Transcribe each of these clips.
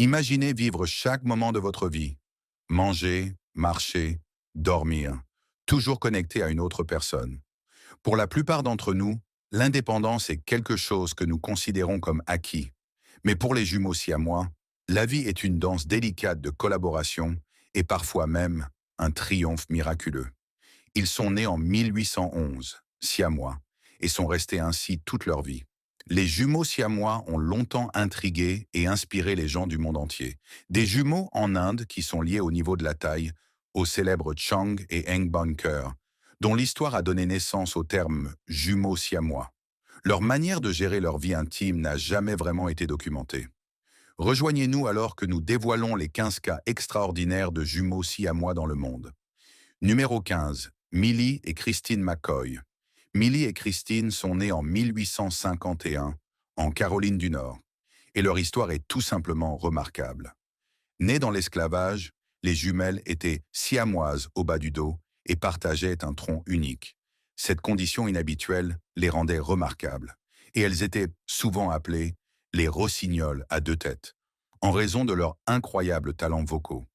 Imaginez vivre chaque moment de votre vie. Manger, marcher, dormir, toujours connecté à une autre personne. Pour la plupart d'entre nous, l'indépendance est quelque chose que nous considérons comme acquis. Mais pour les jumeaux siamois, la vie est une danse délicate de collaboration et parfois même un triomphe miraculeux. Ils sont nés en 1811, siamois, et sont restés ainsi toute leur vie. Les jumeaux siamois ont longtemps intrigué et inspiré les gens du monde entier. Des jumeaux en Inde qui sont liés au niveau de la taille, aux célèbres Chang et Eng Bunker, dont l'histoire a donné naissance au terme jumeaux siamois. Leur manière de gérer leur vie intime n'a jamais vraiment été documentée. Rejoignez-nous alors que nous dévoilons les 15 cas extraordinaires de jumeaux siamois dans le monde. Numéro 15. Millie et Christine McCoy. Millie et Christine sont nées en 1851, en Caroline du Nord, et leur histoire est tout simplement remarquable. Nées dans l'esclavage, les jumelles étaient siamoises au bas du dos et partageaient un tronc unique. Cette condition inhabituelle les rendait remarquables, et elles étaient souvent appelées les rossignols à deux têtes, en raison de leurs incroyables talents vocaux.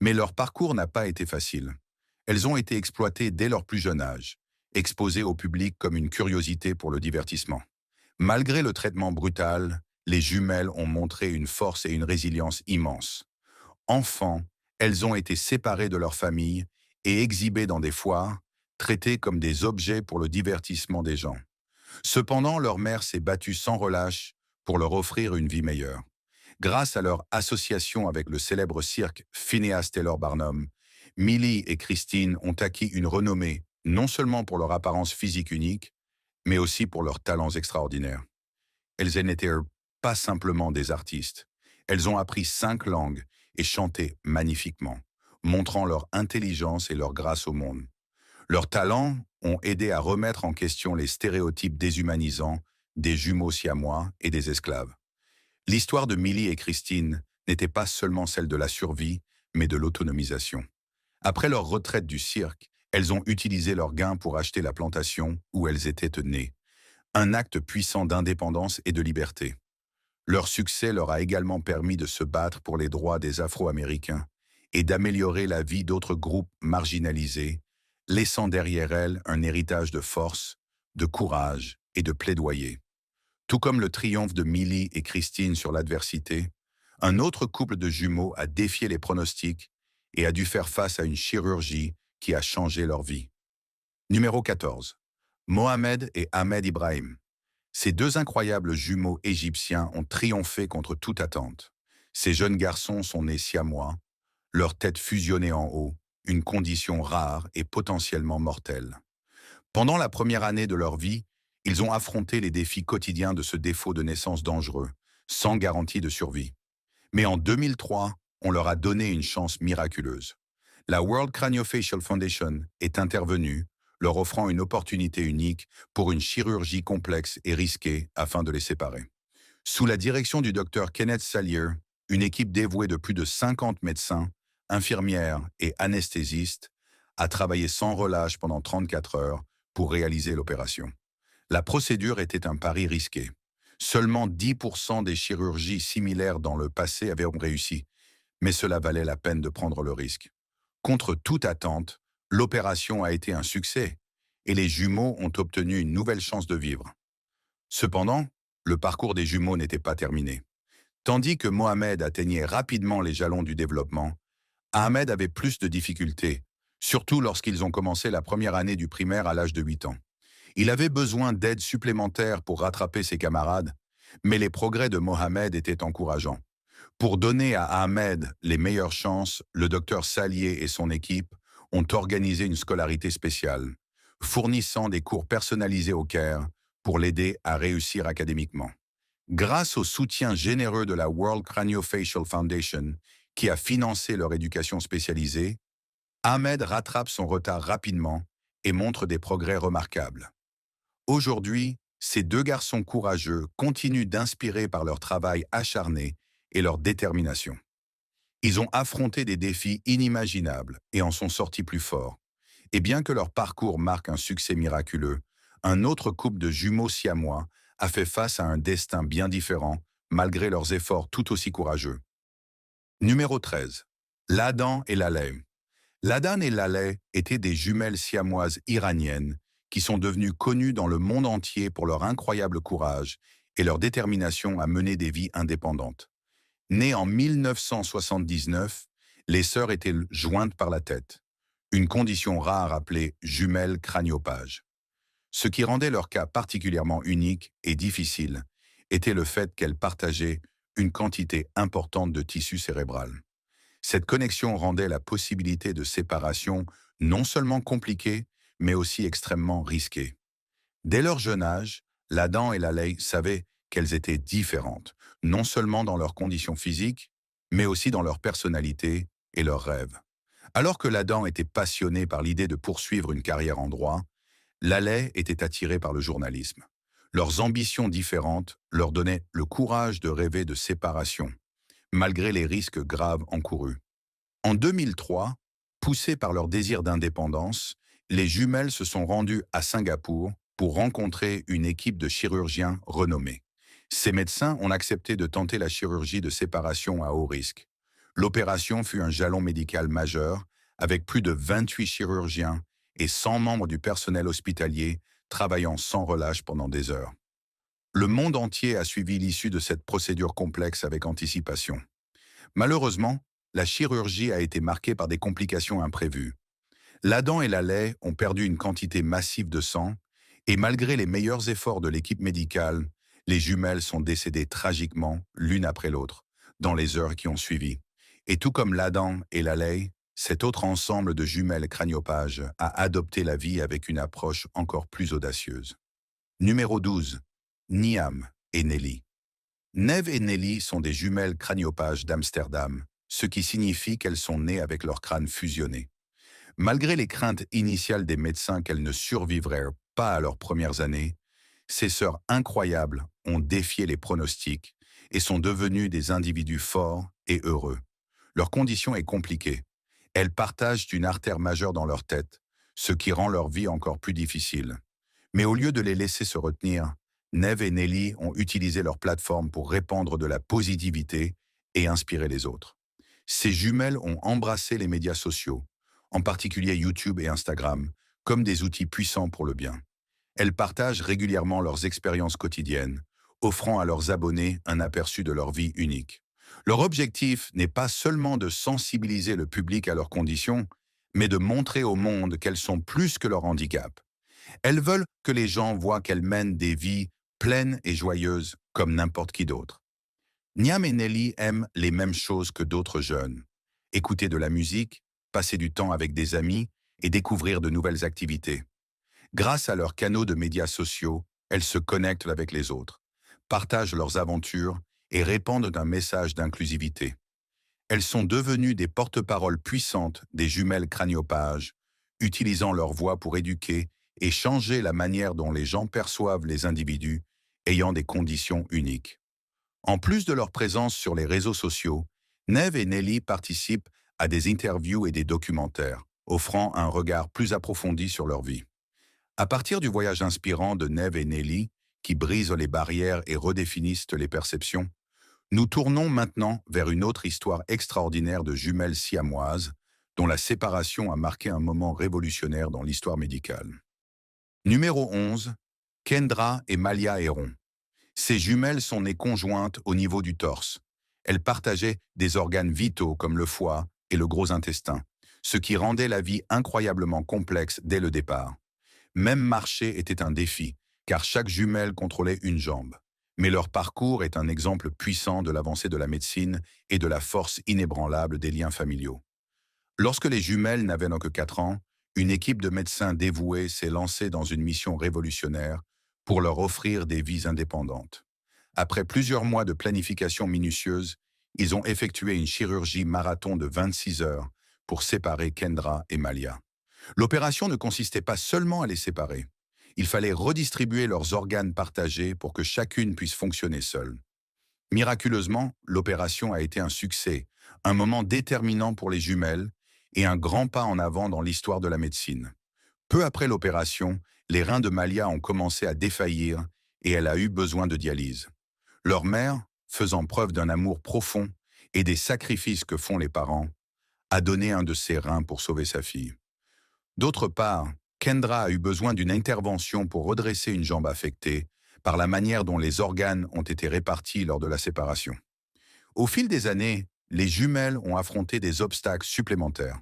Mais leur parcours n'a pas été facile. Elles ont été exploitées dès leur plus jeune âge, exposées au public comme une curiosité pour le divertissement. Malgré le traitement brutal, les jumelles ont montré une force et une résilience immenses. Enfants, elles ont été séparées de leur famille et exhibées dans des foires, traitées comme des objets pour le divertissement des gens. Cependant, leur mère s'est battue sans relâche pour leur offrir une vie meilleure. Grâce à leur association avec le célèbre cirque Phineas Taylor Barnum, Millie et Christine ont acquis une renommée non seulement pour leur apparence physique unique, mais aussi pour leurs talents extraordinaires. Elles n'étaient pas simplement des artistes. Elles ont appris 5 langues et chanté magnifiquement, montrant leur intelligence et leur grâce au monde. Leurs talents ont aidé à remettre en question les stéréotypes déshumanisants des jumeaux siamois et des esclaves. L'histoire de Millie et Christine n'était pas seulement celle de la survie, mais de l'autonomisation. Après leur retraite du cirque, elles ont utilisé leurs gains pour acheter la plantation où elles étaient nées, un acte puissant d'indépendance et de liberté. Leur succès leur a également permis de se battre pour les droits des Afro-Américains et d'améliorer la vie d'autres groupes marginalisés, laissant derrière elles un héritage de force, de courage et de plaidoyer. Tout comme le triomphe de Millie et Christine sur l'adversité, un autre couple de jumeaux a défié les pronostics et a dû faire face à une chirurgie qui a changé leur vie. Numéro 14. Mohamed et Ahmed Ibrahim. Ces deux incroyables jumeaux égyptiens ont triomphé contre toute attente. Ces jeunes garçons sont nés siamois, leurs têtes fusionnées en haut, une condition rare et potentiellement mortelle. Pendant la première année de leur vie, ils ont affronté les défis quotidiens de ce défaut de naissance dangereux, sans garantie de survie. Mais en 2003, on leur a donné une chance miraculeuse. La World Craniofacial Foundation est intervenue, leur offrant une opportunité unique pour une chirurgie complexe et risquée afin de les séparer. Sous la direction du docteur Kenneth Salier, une équipe dévouée de plus de 50 médecins, infirmières et anesthésistes a travaillé sans relâche pendant 34 heures pour réaliser l'opération. La procédure était un pari risqué. Seulement 10% des chirurgies similaires dans le passé avaient réussi, mais cela valait la peine de prendre le risque. Contre toute attente, l'opération a été un succès et les jumeaux ont obtenu une nouvelle chance de vivre. Cependant, le parcours des jumeaux n'était pas terminé. Tandis que Mohamed atteignait rapidement les jalons du développement, Ahmed avait plus de difficultés, surtout lorsqu'ils ont commencé la première année du primaire à l'âge de 8 ans. Il avait besoin d'aide supplémentaire pour rattraper ses camarades, mais les progrès de Mohamed étaient encourageants. Pour donner à Ahmed les meilleures chances, le docteur Salier et son équipe ont organisé une scolarité spéciale, fournissant des cours personnalisés au Caire pour l'aider à réussir académiquement. Grâce au soutien généreux de la World Craniofacial Foundation, qui a financé leur éducation spécialisée, Ahmed rattrape son retard rapidement et montre des progrès remarquables. Aujourd'hui, ces deux garçons courageux continuent d'inspirer par leur travail acharné et leur détermination. Ils ont affronté des défis inimaginables et en sont sortis plus forts. Et bien que leur parcours marque un succès miraculeux, un autre couple de jumeaux siamois a fait face à un destin bien différent malgré leurs efforts tout aussi courageux. Numéro 13. Ladan et Laleh. Ladan et Laleh étaient des jumelles siamoises iraniennes qui sont devenues connues dans le monde entier pour leur incroyable courage et leur détermination à mener des vies indépendantes. Nées en 1979, les sœurs étaient jointes par la tête, une condition rare appelée jumelles craniophages. Ce qui rendait leur cas particulièrement unique et difficile était le fait qu'elles partageaient une quantité importante de tissu cérébral. Cette connexion rendait la possibilité de séparation non seulement compliquée, mais aussi extrêmement risquée. Dès leur jeune âge, l'Adam et la Lei savaient qu'elles étaient différentes, non seulement dans leurs conditions physiques, mais aussi dans leur personnalité et leurs rêves. Alors que l'Adam était passionné par l'idée de poursuivre une carrière en droit, Laleh était attiré par le journalisme. Leurs ambitions différentes leur donnaient le courage de rêver de séparation, malgré les risques graves encourus. En 2003, poussés par leur désir d'indépendance, les jumelles se sont rendues à Singapour pour rencontrer une équipe de chirurgiens renommés. Ces médecins ont accepté de tenter la chirurgie de séparation à haut risque. L'opération fut un jalon médical majeur, avec plus de 28 chirurgiens et 100 membres du personnel hospitalier travaillant sans relâche pendant des heures. Le monde entier a suivi l'issue de cette procédure complexe avec anticipation. Malheureusement, la chirurgie a été marquée par des complications imprévues. L'Adam et la Lei ont perdu une quantité massive de sang, et malgré les meilleurs efforts de l'équipe médicale, les jumelles sont décédées tragiquement l'une après l'autre, dans les heures qui ont suivi. Et tout comme l'Adam et la Lei, cet autre ensemble de jumelles craniophages a adopté la vie avec une approche encore plus audacieuse. Numéro 12. Niam et Nelly. Neve et Nelly sont des jumelles craniophages d'Amsterdam, ce qui signifie qu'elles sont nées avec leur crâne fusionné. Malgré les craintes initiales des médecins qu'elles ne survivraient pas à leurs premières années, ces sœurs incroyables ont défié les pronostics et sont devenues des individus forts et heureux. Leur condition est compliquée. Elles partagent une artère majeure dans leur tête, ce qui rend leur vie encore plus difficile. Mais au lieu de les laisser se retenir, Neve et Nelly ont utilisé leur plateforme pour répandre de la positivité et inspirer les autres. Ces jumelles ont embrassé les médias sociaux, en particulier YouTube et Instagram, comme des outils puissants pour le bien. Elles partagent régulièrement leurs expériences quotidiennes, offrant à leurs abonnés un aperçu de leur vie unique. Leur objectif n'est pas seulement de sensibiliser le public à leurs conditions, mais de montrer au monde qu'elles sont plus que leur handicap. Elles veulent que les gens voient qu'elles mènent des vies pleines et joyeuses comme n'importe qui d'autre. Niam et Nelly aiment les mêmes choses que d'autres jeunes. Écouter de la musique, passer du temps avec des amis et découvrir de nouvelles activités. Grâce à leurs canaux de médias sociaux, elles se connectent avec les autres, partagent leurs aventures et répandent un message d'inclusivité. Elles sont devenues des porte-paroles puissantes des jumelles craniophages, utilisant leur voix pour éduquer et changer la manière dont les gens perçoivent les individus ayant des conditions uniques. En plus de leur présence sur les réseaux sociaux, Neve et Nelly participent à des interviews et des documentaires, offrant un regard plus approfondi sur leur vie. À partir du voyage inspirant de Neve et Nelly, qui brisent les barrières et redéfinissent les perceptions, nous tournons maintenant vers une autre histoire extraordinaire de jumelles siamoises, dont la séparation a marqué un moment révolutionnaire dans l'histoire médicale. Numéro 11. Kendra et Malia Heron. Ces jumelles sont nées conjointes au niveau du torse. Elles partageaient des organes vitaux comme le foie et le gros intestin, ce qui rendait la vie incroyablement complexe dès le départ. Même marcher était un défi, car chaque jumelle contrôlait une jambe. Mais leur parcours est un exemple puissant de l'avancée de la médecine et de la force inébranlable des liens familiaux. Lorsque les jumelles n'avaient que 4 ans, une équipe de médecins dévoués s'est lancée dans une mission révolutionnaire pour leur offrir des vies indépendantes. Après plusieurs mois de planification minutieuse, ils ont effectué une chirurgie marathon de 26 heures pour séparer Kendra et Malia. L'opération ne consistait pas seulement à les séparer. Il fallait redistribuer leurs organes partagés pour que chacune puisse fonctionner seule. Miraculeusement, l'opération a été un succès, un moment déterminant pour les jumelles et un grand pas en avant dans l'histoire de la médecine. Peu après l'opération, les reins de Malia ont commencé à défaillir et elle a eu besoin de dialyse. Leur mère, faisant preuve d'un amour profond, et des sacrifices que font les parents, a donné un de ses reins pour sauver sa fille. D'autre part, Kendra a eu besoin d'une intervention pour redresser une jambe affectée par la manière dont les organes ont été répartis lors de la séparation. Au fil des années, les jumelles ont affronté des obstacles supplémentaires,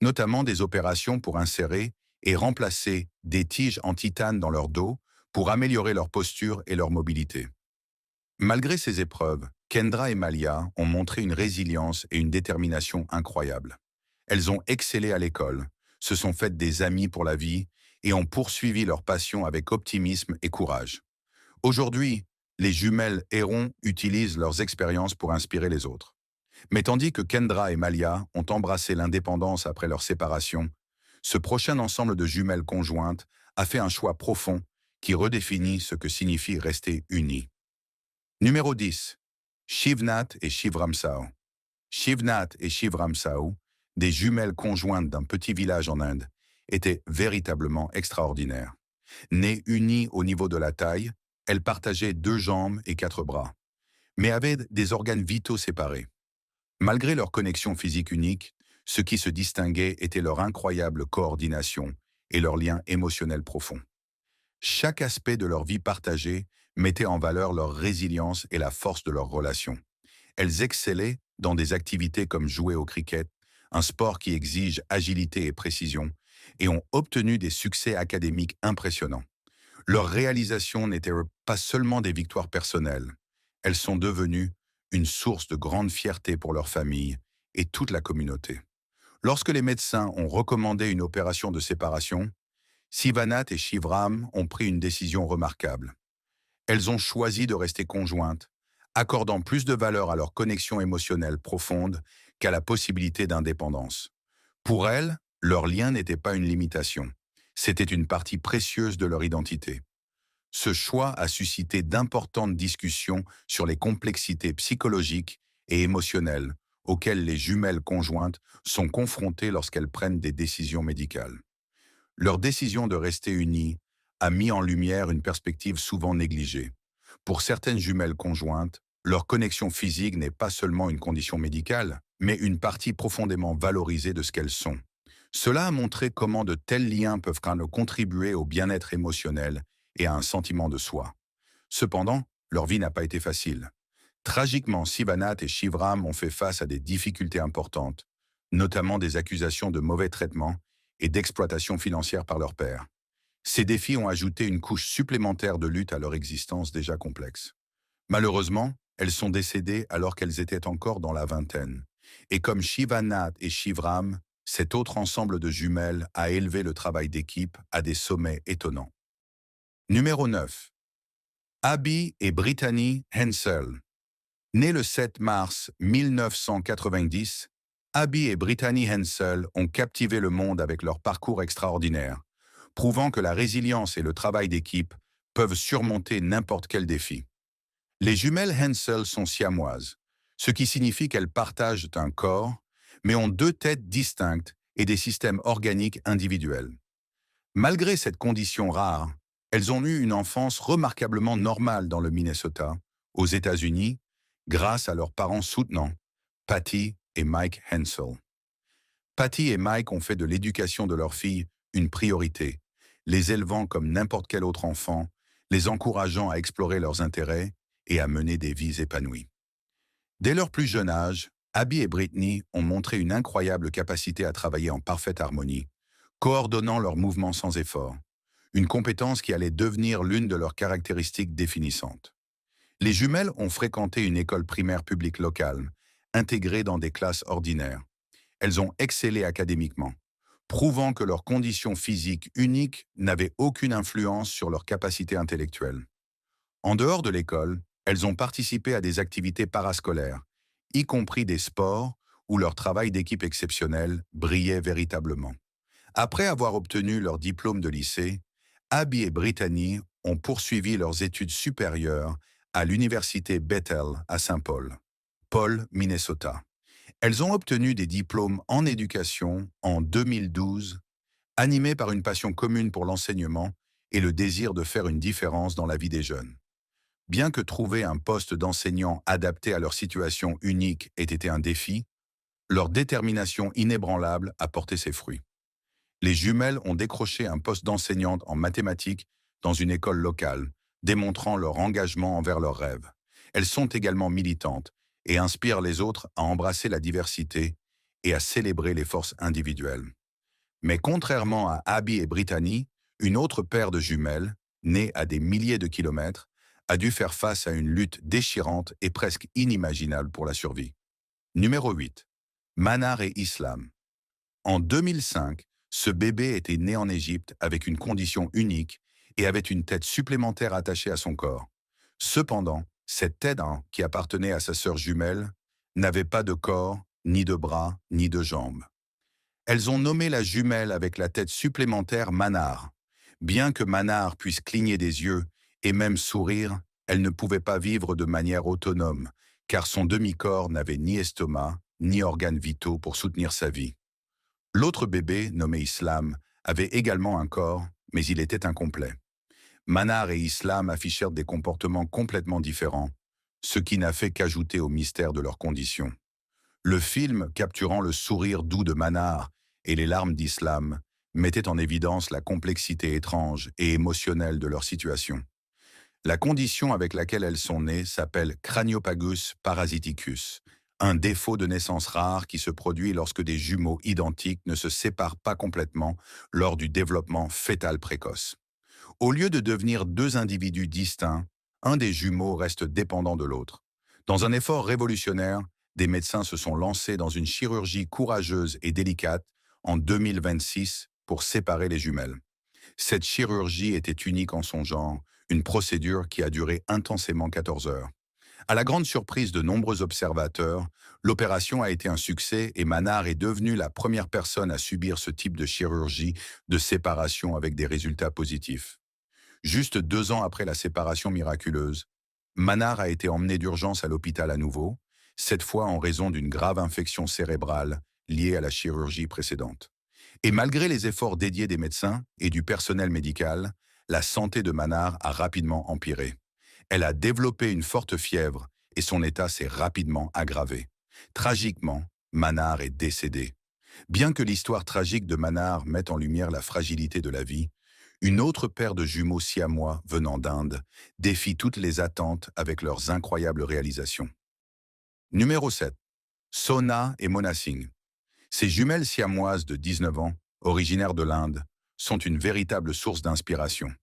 notamment des opérations pour insérer et remplacer des tiges en titane dans leur dos pour améliorer leur posture et leur mobilité. Malgré ces épreuves, Kendra et Malia ont montré une résilience et une détermination incroyables. Elles ont excellé à l'école, se sont faites des amis pour la vie et ont poursuivi leur passion avec optimisme et courage. Aujourd'hui, les jumelles Héron utilisent leurs expériences pour inspirer les autres. Mais tandis que Kendra et Malia ont embrassé l'indépendance après leur séparation, ce prochain ensemble de jumelles conjointes a fait un choix profond qui redéfinit ce que signifie rester unis. Numéro 10. Shivnath et Shivram Sao. Shivnath et Shivram Sao, des jumelles conjointes d'un petit village en Inde, étaient véritablement extraordinaires. Nées unies au niveau de la taille, elles partageaient 2 jambes et 4 bras, mais avaient des organes vitaux séparés. Malgré leur connexion physique unique, ce qui se distinguait était leur incroyable coordination et leur lien émotionnel profond. Chaque aspect de leur vie partagée mettait en valeur leur résilience et la force de leur relation. Elles excellaient dans des activités comme jouer au cricket, un sport qui exige agilité et précision, et ont obtenu des succès académiques impressionnants. Leurs réalisations n'étaient pas seulement des victoires personnelles, elles sont devenues une source de grande fierté pour leur famille et toute la communauté. Lorsque les médecins ont recommandé une opération de séparation, Sivanath et Shivram ont pris une décision remarquable. Elles ont choisi de rester conjointes, accordant plus de valeur à leur connexion émotionnelle profonde qu'à la possibilité d'indépendance. Pour elles, leur lien n'était pas une limitation, c'était une partie précieuse de leur identité. Ce choix a suscité d'importantes discussions sur les complexités psychologiques et émotionnelles auxquelles les jumelles conjointes sont confrontées lorsqu'elles prennent des décisions médicales. Leur décision de rester unies a mis en lumière une perspective souvent négligée. Pour certaines jumelles conjointes, leur connexion physique n'est pas seulement une condition médicale, mais une partie profondément valorisée de ce qu'elles sont. Cela a montré comment de tels liens peuvent quand même contribuer au bien-être émotionnel et à un sentiment de soi. Cependant, leur vie n'a pas été facile. Tragiquement, Sivanath et Shivram ont fait face à des difficultés importantes, notamment des accusations de mauvais traitement et d'exploitation financière par leur père. Ces défis ont ajouté une couche supplémentaire de lutte à leur existence déjà complexe. Malheureusement, elles sont décédées alors qu'elles étaient encore dans la vingtaine. Et comme Shivanath et Shivram, cet autre ensemble de jumelles a élevé le travail d'équipe à des sommets étonnants. Numéro 9. Abby et Brittany Hensel. Nées le 7 mars 1990, Abby et Brittany Hensel ont captivé le monde avec leur parcours extraordinaire, prouvant que la résilience et le travail d'équipe peuvent surmonter n'importe quel défi. Les jumelles Hensel sont siamoises, ce qui signifie qu'elles partagent un corps, mais ont 2 têtes distinctes et des systèmes organiques individuels. Malgré cette condition rare, elles ont eu une enfance remarquablement normale dans le Minnesota, aux États-Unis, grâce à leurs parents soutenants, Patty et Mike Hensel. Patty et Mike ont fait de l'éducation de leurs filles une priorité, les élevant comme n'importe quel autre enfant, les encourageant à explorer leurs intérêts et à mener des vies épanouies. Dès leur plus jeune âge, Abby et Brittany ont montré une incroyable capacité à travailler en parfaite harmonie, coordonnant leurs mouvements sans effort, une compétence qui allait devenir l'une de leurs caractéristiques définissantes. Les jumelles ont fréquenté une école primaire publique locale, intégrée dans des classes ordinaires. Elles ont excellé académiquement, prouvant que leur condition physique unique n'avait aucune influence sur leur capacité intellectuelle. En dehors de l'école, elles ont participé à des activités parascolaires, y compris des sports où leur travail d'équipe exceptionnel brillait véritablement. Après avoir obtenu leur diplôme de lycée, Abby et Brittany ont poursuivi leurs études supérieures à l'université Bethel à Saint-Paul, Minnesota. Elles ont obtenu des diplômes en éducation en 2012, animées par une passion commune pour l'enseignement et le désir de faire une différence dans la vie des jeunes. Bien que trouver un poste d'enseignant adapté à leur situation unique ait été un défi, leur détermination inébranlable a porté ses fruits. Les jumelles ont décroché un poste d'enseignante en mathématiques dans une école locale, démontrant leur engagement envers leurs rêves. Elles sont également militantes et inspirent les autres à embrasser la diversité et à célébrer les forces individuelles. Mais contrairement à Abby et Brittany, une autre paire de jumelles, née à des milliers de kilomètres, a dû faire face à une lutte déchirante et presque inimaginable pour la survie. Numéro 8. Manar et Islam. En 2005, ce bébé était né en Égypte avec une condition unique et avait une tête supplémentaire attachée à son corps. Cependant, cette tête, qui appartenait à sa sœur jumelle, n'avait pas de corps, ni de bras, ni de jambes. Elles ont nommé la jumelle avec la tête supplémentaire Manar. Bien que Manar puisse cligner des yeux et même sourire, elle ne pouvait pas vivre de manière autonome, car son demi-corps n'avait ni estomac, ni organes vitaux pour soutenir sa vie. L'autre bébé, nommé Islam, avait également un corps, mais il était incomplet. Manar et Islam affichèrent des comportements complètement différents, ce qui n'a fait qu'ajouter au mystère de leur condition. Le film, capturant le sourire doux de Manar et les larmes d'Islam, mettait en évidence la complexité étrange et émotionnelle de leur situation. La condition avec laquelle elles sont nées s'appelle Craniopagus parasiticus, un défaut de naissance rare qui se produit lorsque des jumeaux identiques ne se séparent pas complètement lors du développement fœtal précoce. Au lieu de devenir deux individus distincts, un des jumeaux reste dépendant de l'autre. Dans un effort révolutionnaire, des médecins se sont lancés dans une chirurgie courageuse et délicate en 2026 pour séparer les jumelles. Cette chirurgie était unique en son genre, une procédure qui a duré intensément 14 heures. À la grande surprise de nombreux observateurs, l'opération a été un succès et Manar est devenue la première personne à subir ce type de chirurgie de séparation avec des résultats positifs. Juste 2 ans après la séparation miraculeuse, Manar a été emmené d'urgence à l'hôpital à nouveau, cette fois en raison d'une grave infection cérébrale liée à la chirurgie précédente. Et malgré les efforts dédiés des médecins et du personnel médical, la santé de Manar a rapidement empiré. Elle a développé une forte fièvre et son état s'est rapidement aggravé. Tragiquement, Manar est décédée. Bien que l'histoire tragique de Manar mette en lumière la fragilité de la vie, une autre paire de jumeaux siamois venant d'Inde défie toutes les attentes avec leurs incroyables réalisations. Numéro 7. Sona et Mona Singh. Ces jumelles siamoises de 19 ans, originaires de l'Inde, sont une véritable source d'inspiration.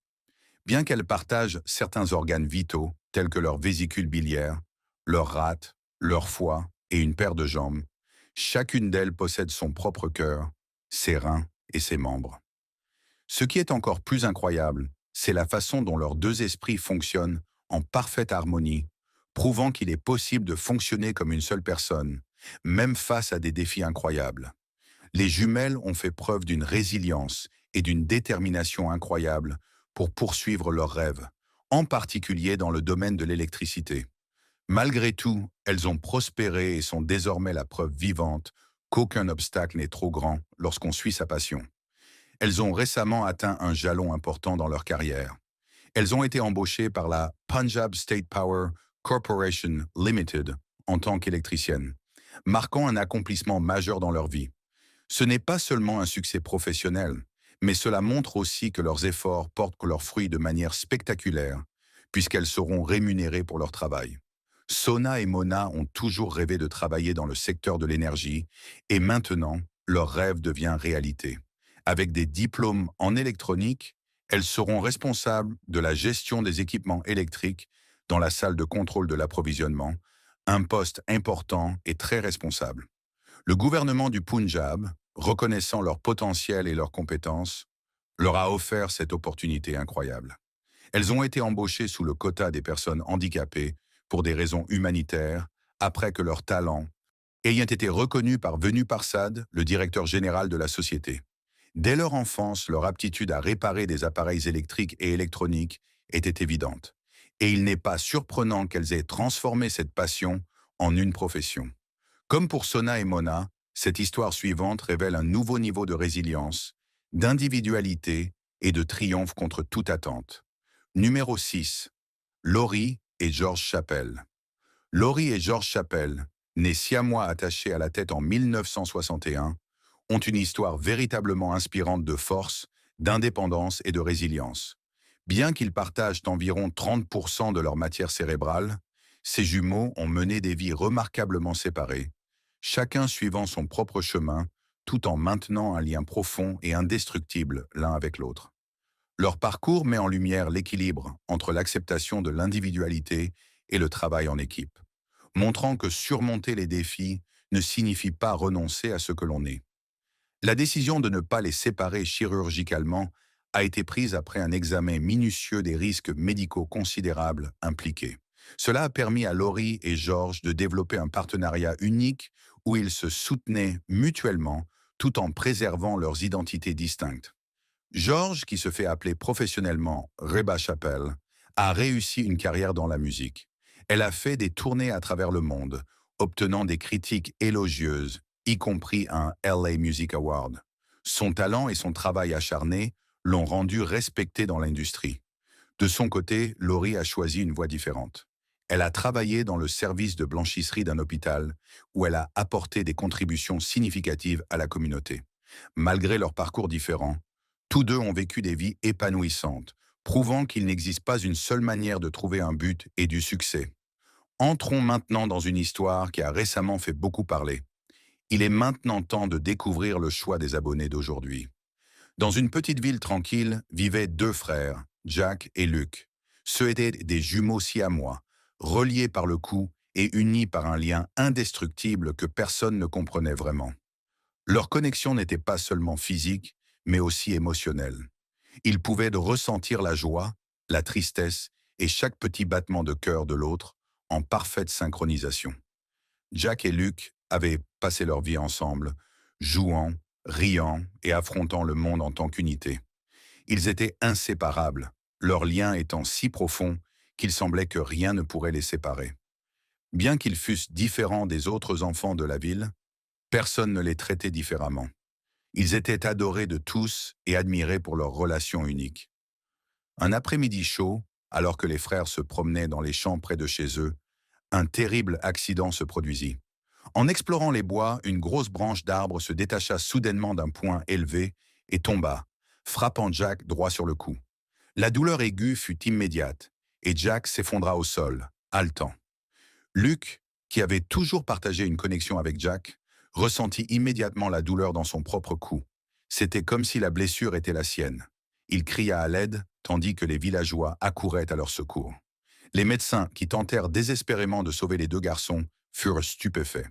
Bien qu'elles partagent certains organes vitaux, tels que leur vésicule biliaire, leur rate, leur foie et une paire de jambes, chacune d'elles possède son propre cœur, ses reins et ses membres. Ce qui est encore plus incroyable, c'est la façon dont leurs deux esprits fonctionnent en parfaite harmonie, prouvant qu'il est possible de fonctionner comme une seule personne, même face à des défis incroyables. Les jumelles ont fait preuve d'une résilience et d'une détermination incroyables pour poursuivre leurs rêves, en particulier dans le domaine de l'électricité. Malgré tout, elles ont prospéré et sont désormais la preuve vivante qu'aucun obstacle n'est trop grand lorsqu'on suit sa passion. Elles ont récemment atteint un jalon important dans leur carrière. Elles ont été embauchées par la Punjab State Power Corporation Limited en tant qu'électriciennes, marquant un accomplissement majeur dans leur vie. Ce n'est pas seulement un succès professionnel, mais cela montre aussi que leurs efforts portent leurs fruits de manière spectaculaire, puisqu'elles seront rémunérées pour leur travail. Sona et Mona ont toujours rêvé de travailler dans le secteur de l'énergie, et maintenant, leur rêve devient réalité. Avec des diplômes en électronique, elles seront responsables de la gestion des équipements électriques dans la salle de contrôle de l'approvisionnement, un poste important et très responsable. Le gouvernement du Punjab, reconnaissant leur potentiel et leurs compétences, leur a offert cette opportunité incroyable. Elles ont été embauchées sous le quota des personnes handicapées pour des raisons humanitaires, après que leur talent ayant été reconnu par Venu Parsad, le directeur général de la société. Dès leur enfance, leur aptitude à réparer des appareils électriques et électroniques était évidente. Et il n'est pas surprenant qu'elles aient transformé cette passion en une profession. Comme pour Sona et Mona, cette histoire suivante révèle un nouveau niveau de résilience, d'individualité et de triomphe contre toute attente. Numéro 6. Laurie et George Chappell. Laurie et George Chappell, nés siamois attachés à la tête en 1961, ont une histoire véritablement inspirante de force, d'indépendance et de résilience. Bien qu'ils partagent environ 30% de leur matière cérébrale, ces jumeaux ont mené des vies remarquablement séparées, chacun suivant son propre chemin, tout en maintenant un lien profond et indestructible l'un avec l'autre. Leur parcours met en lumière l'équilibre entre l'acceptation de l'individualité et le travail en équipe, montrant que surmonter les défis ne signifie pas renoncer à ce que l'on est. La décision de ne pas les séparer chirurgicalement a été prise après un examen minutieux des risques médicaux considérables impliqués. Cela a permis à Laurie et George de développer un partenariat unique où ils se soutenaient mutuellement tout en préservant leurs identités distinctes. George, qui se fait appeler professionnellement Reba Chappell, a réussi une carrière dans la musique. Elle a fait des tournées à travers le monde, obtenant des critiques élogieuses, y compris un LA Music Award. Son talent et son travail acharné l'ont rendu respecté dans l'industrie. De son côté, Laurie a choisi une voie différente. Elle a travaillé dans le service de blanchisserie d'un hôpital où elle a apporté des contributions significatives à la communauté. Malgré leurs parcours différents, tous deux ont vécu des vies épanouissantes, prouvant qu'il n'existe pas une seule manière de trouver un but et du succès. Entrons maintenant dans une histoire qui a récemment fait beaucoup parler. Il est maintenant temps de découvrir le choix des abonnés d'aujourd'hui. Dans une petite ville tranquille vivaient deux frères, Jack et Luke. Ceux étaient des jumeaux siamois, reliés par le cou et unis par un lien indestructible que personne ne comprenait vraiment. Leur connexion n'était pas seulement physique, mais aussi émotionnelle. Ils pouvaient ressentir la joie, la tristesse et chaque petit battement de cœur de l'autre en parfaite synchronisation. Jack et Luke avaient passé leur vie ensemble, jouant, riant et affrontant le monde en tant qu'unité. Ils étaient inséparables, leur lien étant si profond qu'il semblait que rien ne pourrait les séparer. Bien qu'ils fussent différents des autres enfants de la ville, personne ne les traitait différemment. Ils étaient adorés de tous et admirés pour leur relation unique. Un après-midi chaud, alors que les frères se promenaient dans les champs près de chez eux, un terrible accident se produisit. En explorant les bois, une grosse branche d'arbre se détacha soudainement d'un point élevé et tomba, frappant Jack droit sur le cou. La douleur aiguë fut immédiate, et Jack s'effondra au sol, haletant. Luke, qui avait toujours partagé une connexion avec Jack, ressentit immédiatement la douleur dans son propre cou. C'était comme si la blessure était la sienne. Il cria à l'aide, tandis que les villageois accouraient à leur secours. Les médecins, qui tentèrent désespérément de sauver les deux garçons, furent stupéfaits.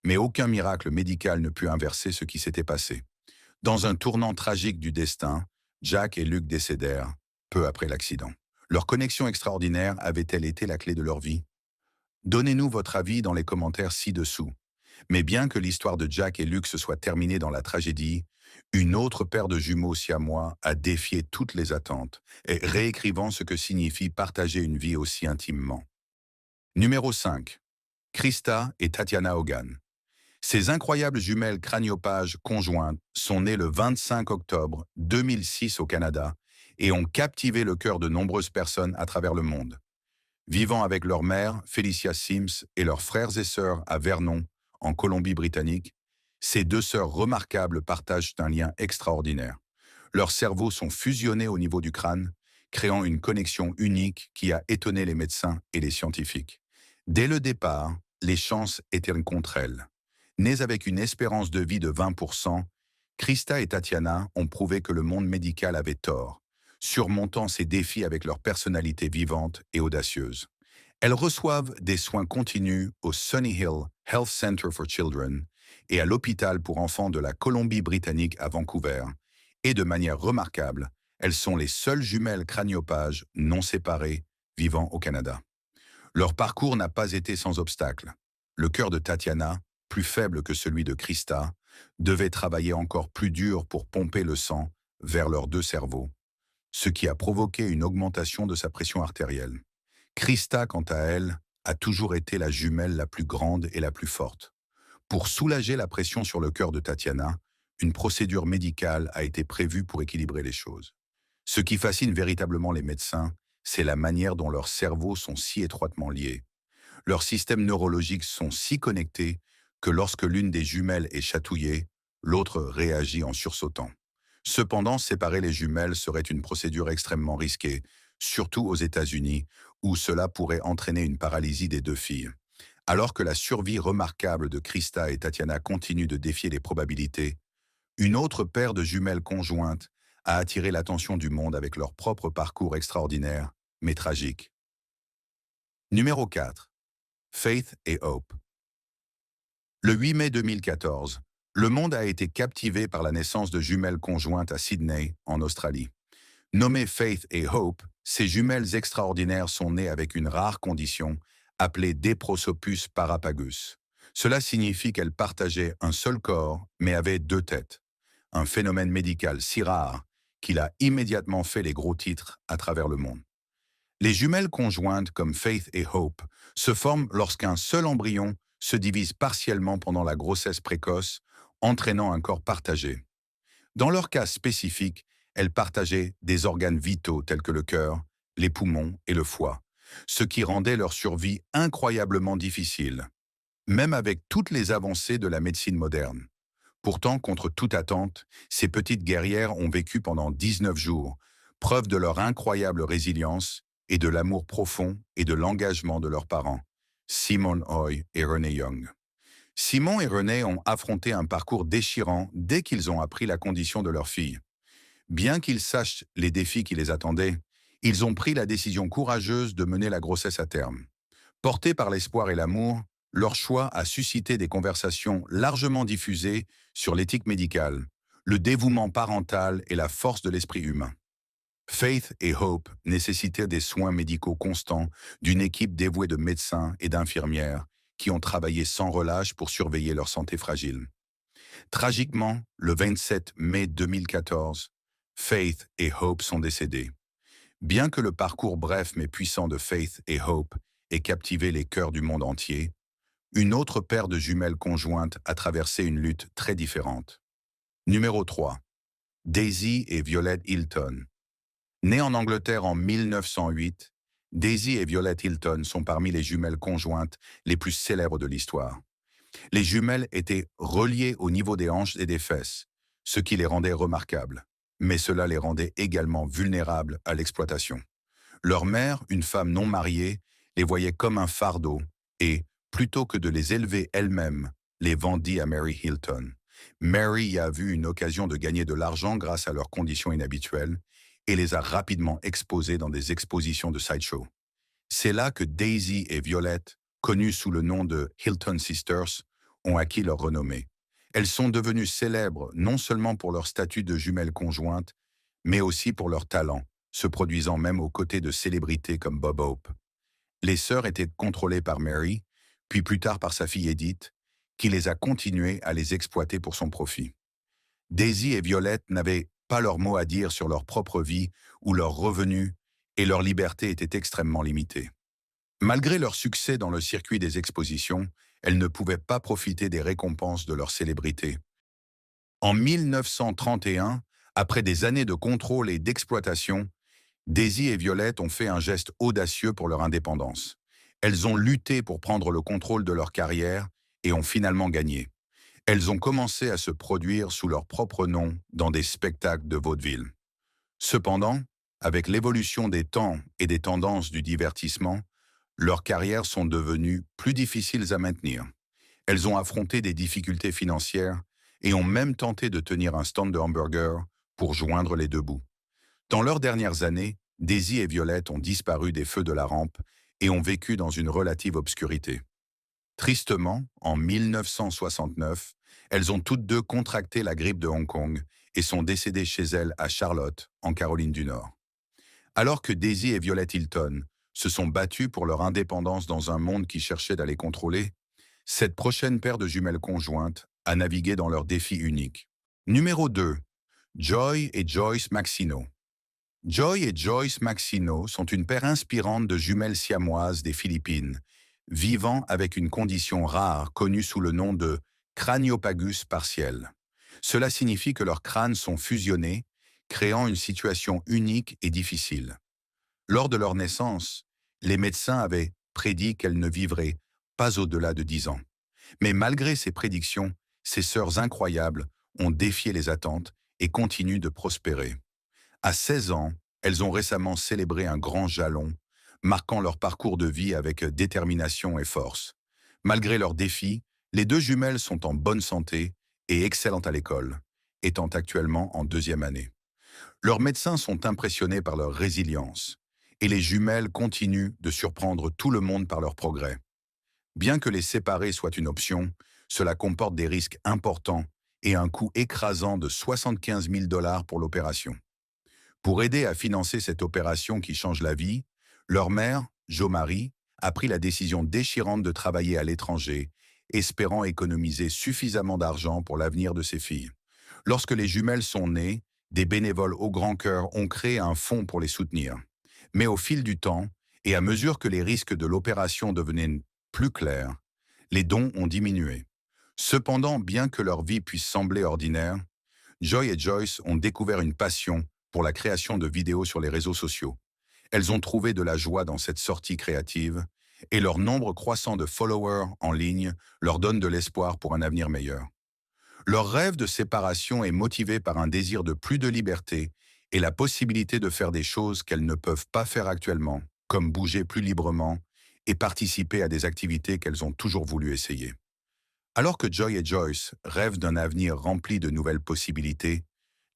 Mais aucun miracle médical ne put inverser ce qui s'était passé. Dans un tournant tragique du destin, Jack et Luke décédèrent, peu après l'accident. Leur connexion extraordinaire avait-elle été la clé de leur vie? Donnez-nous votre avis dans les commentaires ci-dessous. Mais bien que l'histoire de Jack et Luke se soit terminée dans la tragédie, une autre paire de jumeaux siamois a défié toutes les attentes, et réécrivant ce que signifie partager une vie aussi intimement. Numéro 5. Krista et Tatiana Hogan. Ces incroyables jumelles craniophages conjointes sont nées le 25 octobre 2006 au Canada et ont captivé le cœur de nombreuses personnes à travers le monde. Vivant avec leur mère, Felicia Sims, et leurs frères et sœurs à Vernon, en Colombie-Britannique, ces deux sœurs remarquables partagent un lien extraordinaire. Leurs cerveaux sont fusionnés au niveau du crâne, créant une connexion unique qui a étonné les médecins et les scientifiques. Dès le départ, les chances étaient contre elles. Nées avec une espérance de vie de 20%, Krista et Tatiana ont prouvé que le monde médical avait tort, surmontant ces défis avec leur personnalité vivante et audacieuse. Elles reçoivent des soins continus au Sunny Hill Health Center for Children et à l'hôpital pour enfants de la Colombie-Britannique à Vancouver, et de manière remarquable, elles sont les seules jumelles craniophages non séparées vivant au Canada. Leur parcours n'a pas été sans obstacle. Le cœur de Tatiana, plus faible que celui de Krista, devait travailler encore plus dur pour pomper le sang vers leurs deux cerveaux, ce qui a provoqué une augmentation de sa pression artérielle. Krista, quant à elle, a toujours été la jumelle la plus grande et la plus forte. Pour soulager la pression sur le cœur de Tatiana, une procédure médicale a été prévue pour équilibrer les choses. Ce qui fascine véritablement les médecins, c'est la manière dont leurs cerveaux sont si étroitement liés. Leurs systèmes neurologiques sont si connectés que lorsque l'une des jumelles est chatouillée, l'autre réagit en sursautant. Cependant, séparer les jumelles serait une procédure extrêmement risquée, surtout aux États-Unis, où cela pourrait entraîner une paralysie des deux filles. Alors que la survie remarquable de Krista et Tatiana continue de défier les probabilités, une autre paire de jumelles conjointes a attiré l'attention du monde avec leur propre parcours extraordinaire, mais tragique. Numéro 4. Faith et Hope. Le 8 mai 2014, le monde a été captivé par la naissance de jumelles conjointes à Sydney, en Australie. Nommées Faith et Hope, ces jumelles extraordinaires sont nées avec une rare condition appelée Deprosopus parapagus. Cela signifie qu'elles partageaient un seul corps, mais avaient deux têtes. Un phénomène médical si rare qu'il a immédiatement fait les gros titres à travers le monde. Les jumelles conjointes comme Faith et Hope se forment lorsqu'un seul embryon se divise partiellement pendant la grossesse précoce, entraînant un corps partagé. Dans leur cas spécifique, elles partageaient des organes vitaux tels que le cœur, les poumons et le foie, ce qui rendait leur survie incroyablement difficile, même avec toutes les avancées de la médecine moderne. Pourtant, contre toute attente, ces petites guerrières ont vécu pendant 19 jours, preuve de leur incroyable résilience et de l'amour profond et de l'engagement de leurs parents, Simone Hoy et Renee Young. Simon et Renee ont affronté un parcours déchirant dès qu'ils ont appris la condition de leur fille. Bien qu'ils sachent les défis qui les attendaient, ils ont pris la décision courageuse de mener la grossesse à terme. Portés par l'espoir et l'amour, leur choix a suscité des conversations largement diffusées sur l'éthique médicale, le dévouement parental et la force de l'esprit humain. Faith et Hope nécessitaient des soins médicaux constants d'une équipe dévouée de médecins et d'infirmières qui ont travaillé sans relâche pour surveiller leur santé fragile. Tragiquement, le 27 mai 2014, Faith et Hope sont décédés. Bien que le parcours bref mais puissant de Faith et Hope ait captivé les cœurs du monde entier, une autre paire de jumelles conjointes a traversé une lutte très différente. Numéro 3. Daisy et Violet Hilton. Nées en Angleterre en 1908, Daisy et Violet Hilton sont parmi les jumelles conjointes les plus célèbres de l'histoire. Les jumelles étaient reliées au niveau des hanches et des fesses, ce qui les rendait remarquables. Mais cela les rendait également vulnérables à l'exploitation. Leur mère, une femme non mariée, les voyait comme un fardeau et, plutôt que de les élever elle-même, les vendit à Mary Hilton. Mary y a vu une occasion de gagner de l'argent grâce à leurs conditions inhabituelles et les a rapidement exposées dans des expositions de sideshow. C'est là que Daisy et Violet, connues sous le nom de Hilton Sisters, ont acquis leur renommée. Elles sont devenues célèbres non seulement pour leur statut de jumelles conjointes, mais aussi pour leur talent, se produisant même aux côtés de célébrités comme Bob Hope. Les sœurs étaient contrôlées par Mary, puis plus tard par sa fille Edith, qui les a continuées à les exploiter pour son profit. Daisy et Violet n'avaient pas leur mot à dire sur leur propre vie ou leurs revenus, et leur liberté était extrêmement limitée. Malgré leur succès dans le circuit des expositions, elles ne pouvaient pas profiter des récompenses de leur célébrité. En 1931, après des années de contrôle et d'exploitation, Daisy et Violet ont fait un geste audacieux pour leur indépendance. Elles ont lutté pour prendre le contrôle de leur carrière et ont finalement gagné. Elles ont commencé à se produire sous leur propre nom dans des spectacles de vaudeville. Cependant, avec l'évolution des temps et des tendances du divertissement, leurs carrières sont devenues plus difficiles à maintenir. Elles ont affronté des difficultés financières et ont même tenté de tenir un stand de hamburger pour joindre les deux bouts. Dans leurs dernières années, Daisy et Violet ont disparu des feux de la rampe et ont vécu dans une relative obscurité. Tristement, en 1969, elles ont toutes deux contracté la grippe de Hong Kong et sont décédées chez elles à Charlotte, en Caroline du Nord. Alors que Daisy et Violet Hilton se sont battues pour leur indépendance dans un monde qui cherchait à les contrôler, cette prochaine paire de jumelles conjointes a navigué dans leur défi unique. Numéro 2. Joy et Joyce Maxino. Joy et Joyce Maxino sont une paire inspirante de jumelles siamoises des Philippines, vivant avec une condition rare connue sous le nom de craniopagus partiel. Cela signifie que leurs crânes sont fusionnés, créant une situation unique et difficile. Lors de leur naissance, les médecins avaient prédit qu'elles ne vivraient pas au-delà de 10 ans. Mais malgré ces prédictions, ces sœurs incroyables ont défié les attentes et continuent de prospérer. À 16 ans, elles ont récemment célébré un grand jalon, marquant leur parcours de vie avec détermination et force. Malgré leurs défis, les deux jumelles sont en bonne santé et excellentes à l'école, étant actuellement en deuxième année. Leurs médecins sont impressionnés par leur résilience, et les jumelles continuent de surprendre tout le monde par leur progrès. Bien que les séparer soit une option, cela comporte des risques importants et un coût écrasant de 75 000 dollars pour l'opération. Pour aider à financer cette opération qui change la vie, leur mère, Jo Marie, a pris la décision déchirante de travailler à l'étranger, espérant économiser suffisamment d'argent pour l'avenir de ses filles. Lorsque les jumelles sont nées, des bénévoles au grand cœur ont créé un fonds pour les soutenir. Mais au fil du temps, et à mesure que les risques de l'opération devenaient plus clairs, les dons ont diminué. Cependant, bien que leur vie puisse sembler ordinaire, Joy et Joyce ont découvert une passion pour la création de vidéos sur les réseaux sociaux. Elles ont trouvé de la joie dans cette sortie créative, et leur nombre croissant de followers en ligne leur donne de l'espoir pour un avenir meilleur. Leur rêve de séparation est motivé par un désir de plus de liberté et la possibilité de faire des choses qu'elles ne peuvent pas faire actuellement, comme bouger plus librement et participer à des activités qu'elles ont toujours voulu essayer. Alors que Joy et Joyce rêvent d'un avenir rempli de nouvelles possibilités,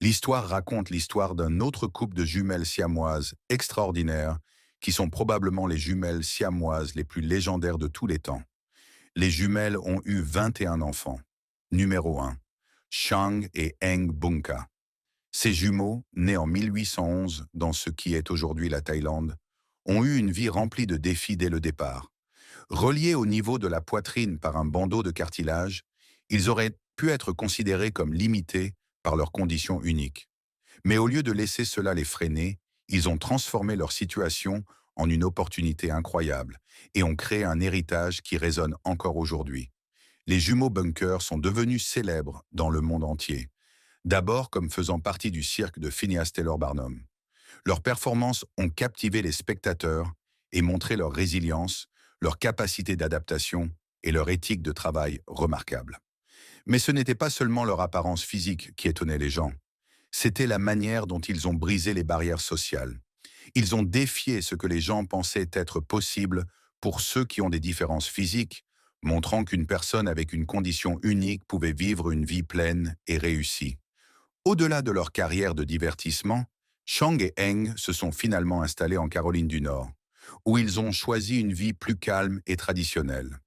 l'histoire raconte l'histoire d'un autre couple de jumelles siamoises extraordinaires qui sont probablement les jumelles siamoises les plus légendaires de tous les temps. Les jumelles ont eu 21 enfants. Numéro 1. Chang et Eng Bunka. Ces jumeaux, nés en 1811 dans ce qui est aujourd'hui la Thaïlande, ont eu une vie remplie de défis dès le départ. Reliés au niveau de la poitrine par un bandeau de cartilage, ils auraient pu être considérés comme limités par leurs conditions uniques. Mais au lieu de laisser cela les freiner, ils ont transformé leur situation en une opportunité incroyable et ont créé un héritage qui résonne encore aujourd'hui. Les jumeaux Bunker sont devenus célèbres dans le monde entier, d'abord comme faisant partie du cirque de Phineas Taylor Barnum. Leurs performances ont captivé les spectateurs et montré leur résilience, leur capacité d'adaptation et leur éthique de travail remarquable. Mais ce n'était pas seulement leur apparence physique qui étonnait les gens, c'était la manière dont ils ont brisé les barrières sociales. Ils ont défié ce que les gens pensaient être possible pour ceux qui ont des différences physiques, montrant qu'une personne avec une condition unique pouvait vivre une vie pleine et réussie. Au-delà de leur carrière de divertissement, Chang et Eng se sont finalement installés en Caroline du Nord, où ils ont choisi une vie plus calme et traditionnelle.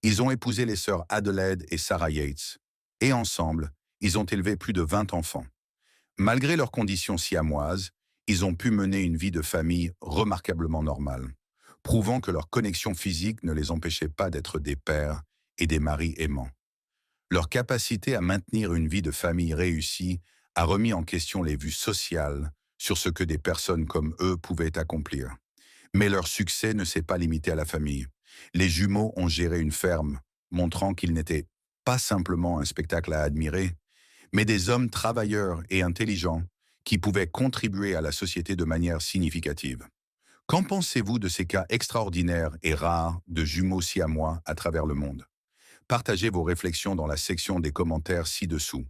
Ils ont épousé les sœurs Adelaide et Sarah Yates, et ensemble, ils ont élevé plus de 20 enfants. Malgré leurs conditions siamoises, ils ont pu mener une vie de famille remarquablement normale, prouvant que leur connexion physique ne les empêchait pas d'être des pères et des maris aimants. Leur capacité à maintenir une vie de famille réussie a remis en question les vues sociales sur ce que des personnes comme eux pouvaient accomplir. Mais leur succès ne s'est pas limité à la famille. Les jumeaux ont géré une ferme, montrant qu'ils n'étaient pas simplement un spectacle à admirer, mais des hommes travailleurs et intelligents qui pouvaient contribuer à la société de manière significative. Qu'en pensez-vous de ces cas extraordinaires et rares de jumeaux siamois à travers le monde? Partagez vos réflexions dans la section des commentaires ci-dessous.